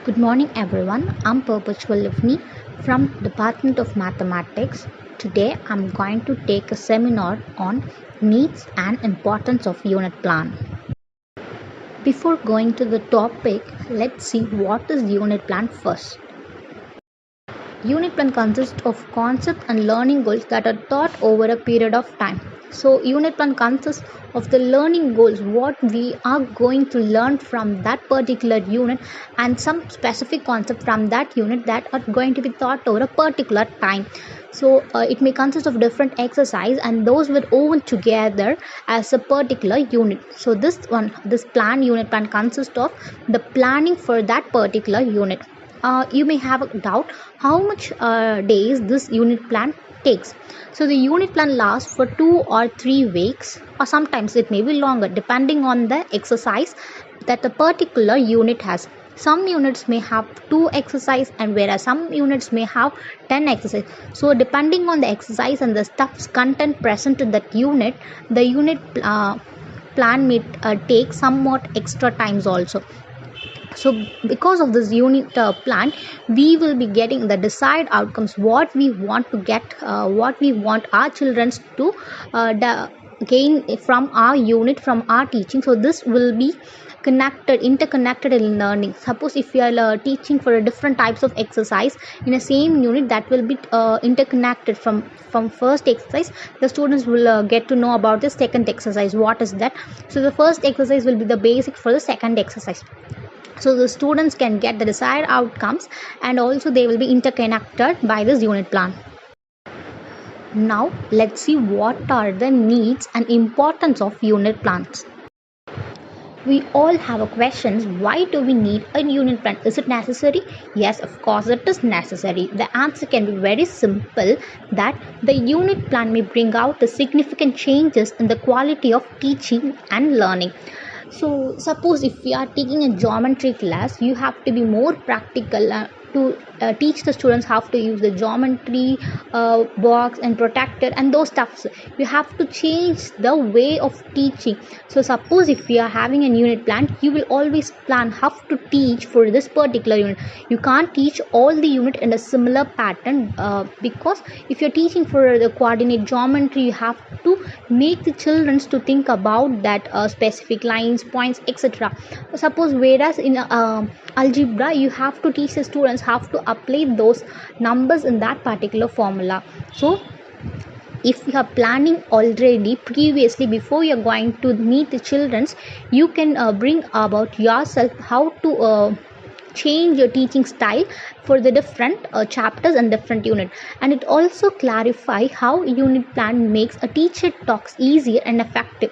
Good morning everyone. I'm Perpetual Livni from Department of Mathematics. Today I'm going to take a seminar on needs and importance of unit plan. Before going to the topic, let's see what is unit plan first. Unit plan consists of concepts and learning goals that are taught over a period of time. So unit plan consists of the learning goals, what we are going to learn from that particular unit, and some specific concept from that unit that are going to be taught over a particular time. So it may consist of different exercise, and those will woven together as a particular unit. So this unit plan consists of the planning for that particular unit. You may have a doubt how much days this unit plan takes. So the unit plan lasts for 2 or 3 weeks, or sometimes it may be longer depending on the exercise that the particular unit has. Some units may have 2 exercise, and whereas some units may have 10 exercise. So depending on the exercise and the stuff's content present in that unit, the unit plan may take somewhat extra times also. So because of this unit plan, we will be getting the desired outcomes, what we want to get, what we want our children to gain from our unit, from our teaching. So this will be interconnected in learning. Suppose if you are teaching for different types of exercise in a same unit, that will be interconnected from first exercise. The students will get to know about the second exercise, what is that. So the first exercise will be the basic for the second exercise, so the students can get the desired outcomes, and also they will be interconnected by this unit plan. Now let's see what are the needs and importance of unit plans. We all have a questions, why do we need a unit plan? Is it necessary? Yes, of course it is necessary. The answer can be very simple, that the unit plan may bring out the significant changes in the quality of teaching and learning. So suppose if we are taking a geometry class, you have to be more practical to teach the students how to use the geometry box and protector and those stuffs. You have to change the way of teaching. So suppose if we are having a unit plan, you will always plan how to teach for this particular unit. You can't teach all the unit in a similar pattern, because if you're teaching for the coordinate geometry, you have to make the children to think about that specific lines, points, etc. Suppose whereas in algebra, you have to teach the students how to apply those numbers in that particular formula. So if you are planning already previously before you are going to meet the children's, you can bring about yourself how to change your teaching style for the different chapters and different unit. And it also clarify how unit plan makes a teacher talks easier and effective.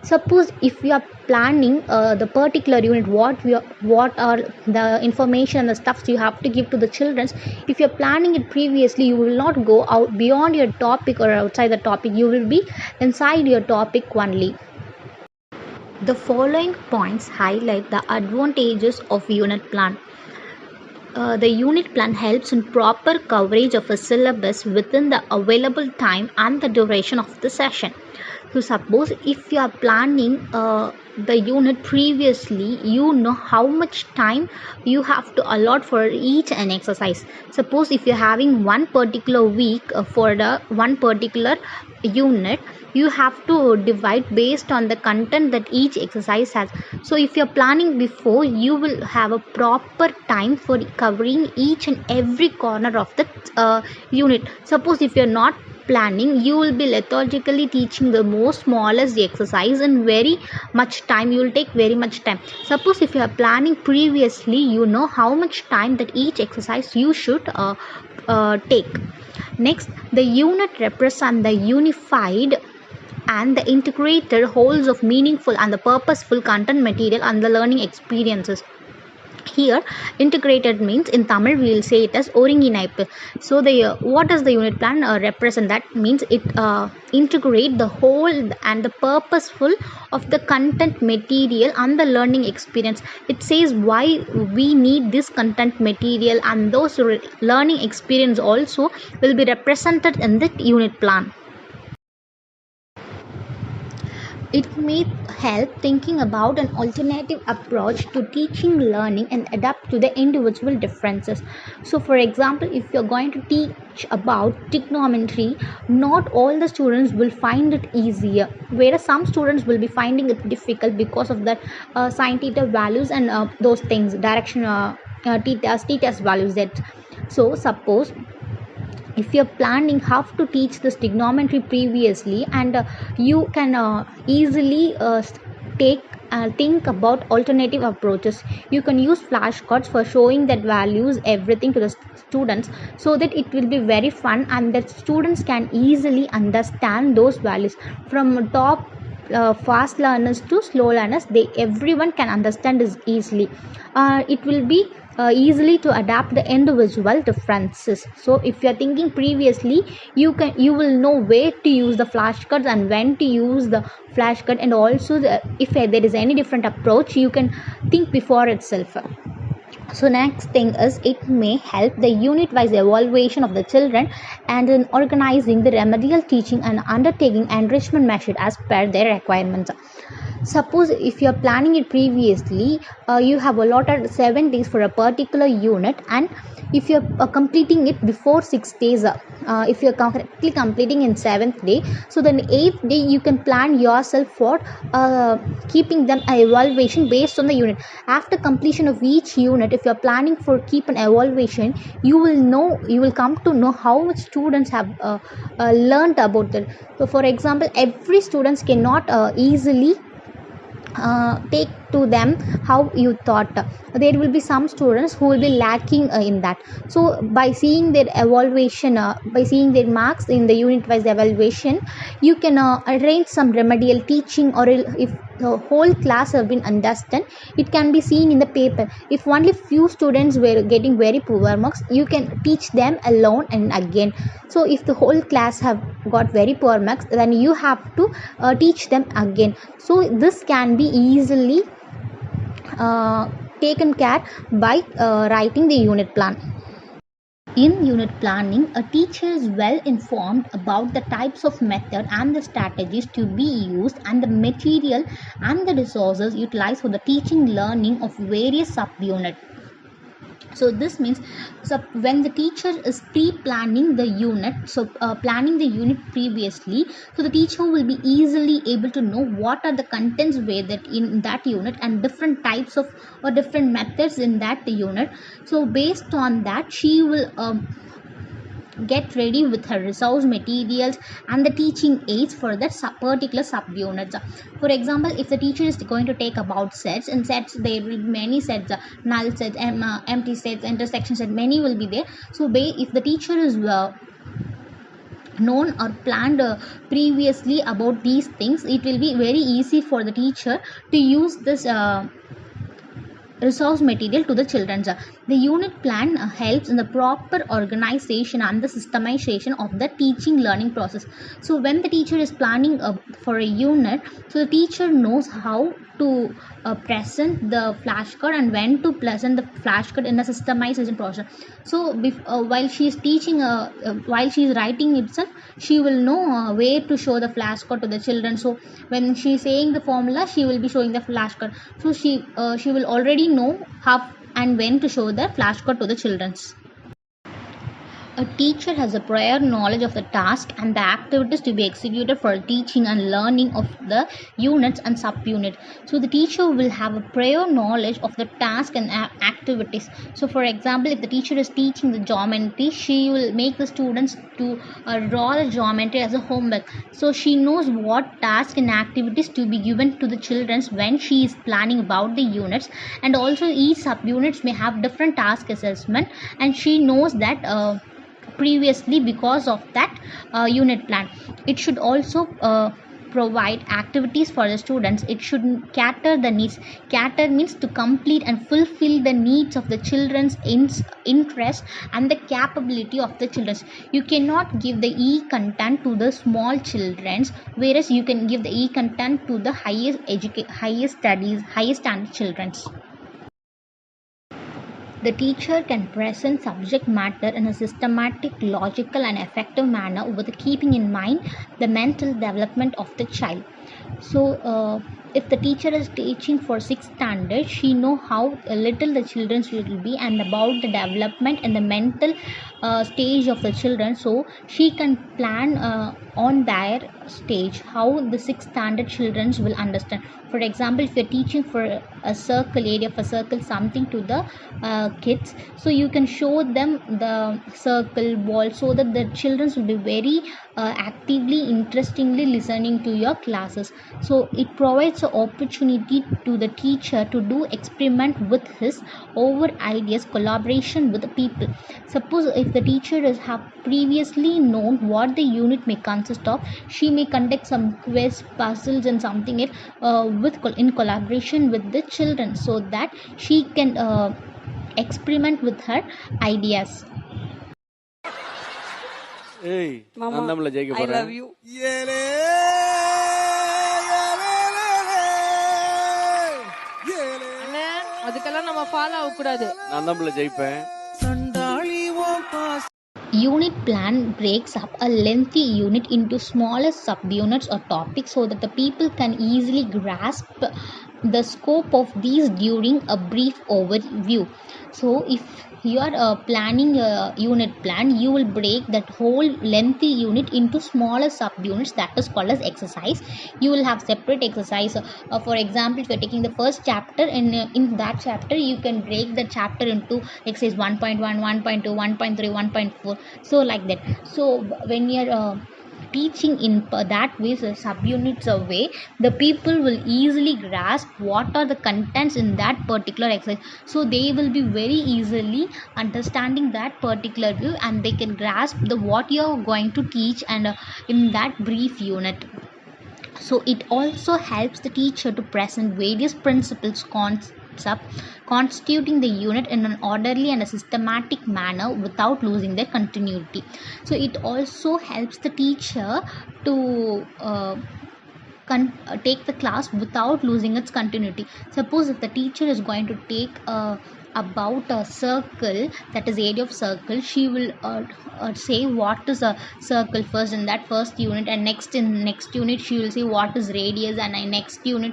Suppose if you are planning the particular unit, what are the information and the stuffs you have to give to the children. If you're planning it previously, you will not go out beyond your topic or outside the topic. You will be inside your topic only. The following points highlight the advantages of unit plan. The unit plan helps in proper coverage of a syllabus within the available time and the duration of the session. So suppose if you are planning the unit previously, you know how much time you have to allot for each an exercise. Suppose if you're having one particular week for the one particular unit, you have to divide based on the content that each exercise has. So if you're planning before, you will have a proper time for covering each and every corner of the unit. Suppose if you're not planning, you will be lethargically teaching the most smallest exercise in very much time. You will take very much time. Suppose if you are planning previously, you know how much time that each exercise you should take. Next, the unit represent the unified and the integrated wholes of meaningful and the purposeful content material and the learning experiences. Here integrated means in Tamil we will say it as ஒருங்கிணைப்பு. So the what does the unit plan represent? That means it integrate the whole and the purposeful of the content material and the learning experience. It says why we need this content material, and those learning experience also will be represented in the unit plan. It may help thinking about an alternative approach to teaching, learning, and adapt to the individual differences. So, for example, if you're going to teach about trigonometry, not all the students will find it easier, whereas some students will be finding it difficult because of that sine theta values and those things, direction theta's values. That so suppose if you're planning how to teach this trigonometry previously, and you can easily take think about alternative approaches. You can use flashcards for showing that values everything to the students, so that it will be very fun and that students can easily understand those values from top fast learners to slow learners. They everyone can understand this easily. It will be easily to adapt the individual differences. So if you are thinking previously, you will know where to use the flashcards and when to use the flashcard, and also if there is any different approach, you can think before itself. So next thing is, it may help the unit wise evaluation of the children and in organizing the remedial teaching and undertaking enrichment measure as per their requirements. Suppose if you are planning it previously, you have allotted 7 days for a particular unit, and if you are completing it before 6 days, if you are correctly completing in 7th day, so then 8th day you can plan yourself for keeping them a evaluation based on the unit. After completion of each unit, if you are planning for keep an evaluation, you will come to know how much students have learned about that. So for example, every students cannot easily take to them how you thought. There will be some students who will be lacking in that. So by seeing their evaluation, by seeing their marks in the unit wise evaluation, you can arrange some remedial teaching, or if the whole class have been understand, it can be seen in the paper. If only few students were getting very poor marks, you can teach them alone and again. So if the whole class have got very poor marks, then you have to teach them again. So this can be easily taken care by writing the unit plan. In unit planning, a teacher is well informed about the types of method and the strategies to be used, and the material and the resources utilized for the teaching learning of various subunits. So this means, so when the teacher is pre-planning the unit, so planning the unit previously, so the teacher will be easily able to know what are the contents where that in that unit, and different types of or different methods in that unit. So based on that, she will get ready with her resource materials and the teaching aids for that particular subunits. For example, if the teacher is going to take about sets, in sets there will be many sets, null sets, empty sets, intersection set, many will be there. So if the teacher is known or planned previously about these things, it will be very easy for the teacher to use this resource material to the children. The unit plan helps in the proper organization and the systemization of the teaching learning process. So when the teacher is planning for a unit, so the teacher knows how to present the flashcard and when to present the flashcard in a systemization process. So while she is teaching, while she is writing itself, she will know where to show the flashcard to the children. So when she is saying the formula, she will be showing the flashcard. So she will already know how and when to show the flashcard to the children. A teacher has a prior knowledge of the task and the activities to be executed for teaching and learning of the units and subunit. So the teacher will have a prior knowledge of the task and activities. So for example, if the teacher is teaching the geometry, she will make the students to draw the geometry as a homework. So she knows what task and activities to be given to the children when she is planning about the units, and also each subunits may have different task assessment, and she knows that previously because of that unit plan. It should also provide activities for the students. It should cater the needs. Cater means to complete and fulfill the needs of the children's interest and the capability of the children. You cannot give the content to the small children's, whereas you can give the content to the highest studies, highest standard children's. The teacher can present subject matter in a systematic, logical, and effective manner with keeping in mind the mental development of the child. So if the teacher is teaching for 6th standard, she know how little the children will be and about the development and the mental stage of the children, so she can plan on their stage how the 6th standard children will understand. For example, if you're teaching for a circle area of a circle something to the kids, so you can show them the circle wall so that the children will be very actively interestingly listening to your classes. So it provides an opportunity to the teacher to do experiment with his over ideas collaboration with the people. Suppose if the teacher is have previously known what the unit may consist of, she may conduct some quiz puzzles and something in collaboration with the children, so that she can experiment with her ideas. ஏய் மாமா நான் தான் ஜெயிக்க ஐ போறேன். Love you. அண்ணே அதுக்கெல்லாம் நம்ம follow ஆக கூடாது. நான் தான் ஜெயிப்பேன். Unit plan breaks up a lengthy unit into smaller subunits or topics so that the people can easily grasp the scope of these during a brief overview. So if you are planning a unit plan, you will break that whole lengthy unit into smaller subunits, that is called as exercise. You will have separate exercise. For example, if you are taking the first chapter, and in that chapter you can break the chapter into exercise 1.1, 1.2, 1.3, 1.4, so like that. So when you are teaching in that way, so subunits of way, the people will easily grasp what are the contents in that particular exercise, so they will be very easily understanding that particular view and they can grasp the what you are going to teach and in that brief unit. So it also helps the teacher to present various principles concepts constituting the unit in an orderly and a systematic manner without losing their continuity. So it also helps the teacher to take the class without losing its continuity. Suppose if the teacher is going to take about a circle, that is area of circle, she will say what is a circle first in that first unit, and next in next unit she will say what is radius, and in next unit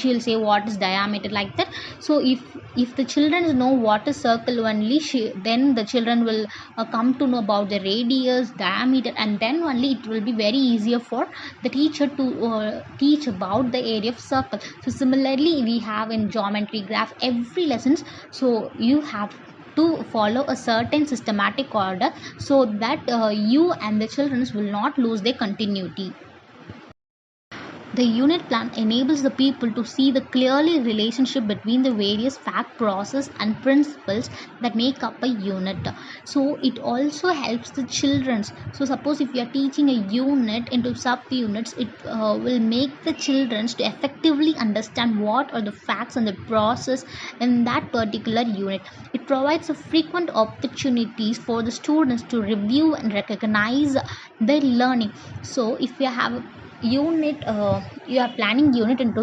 she will say what is diameter, like that. So if the children know what is circle only, then the children will come to know about the radius, diameter, and then only it will be very easier for the teacher to teach about the area of circle. So similarly we have in geometry, graph, every lessons, so you have to follow a certain systematic order so that you and the children will not lose their continuity. The unit plan enables the people to see the clearly relationship between the various fact, process and principles that make up a unit. So it also helps the children. So suppose if you are teaching a unit into subunits, it will make the children to effectively understand what are the facts and the process in that particular unit. It provides a frequent opportunities for the students to review and recognize their learning. So if you have unit you are planning unit into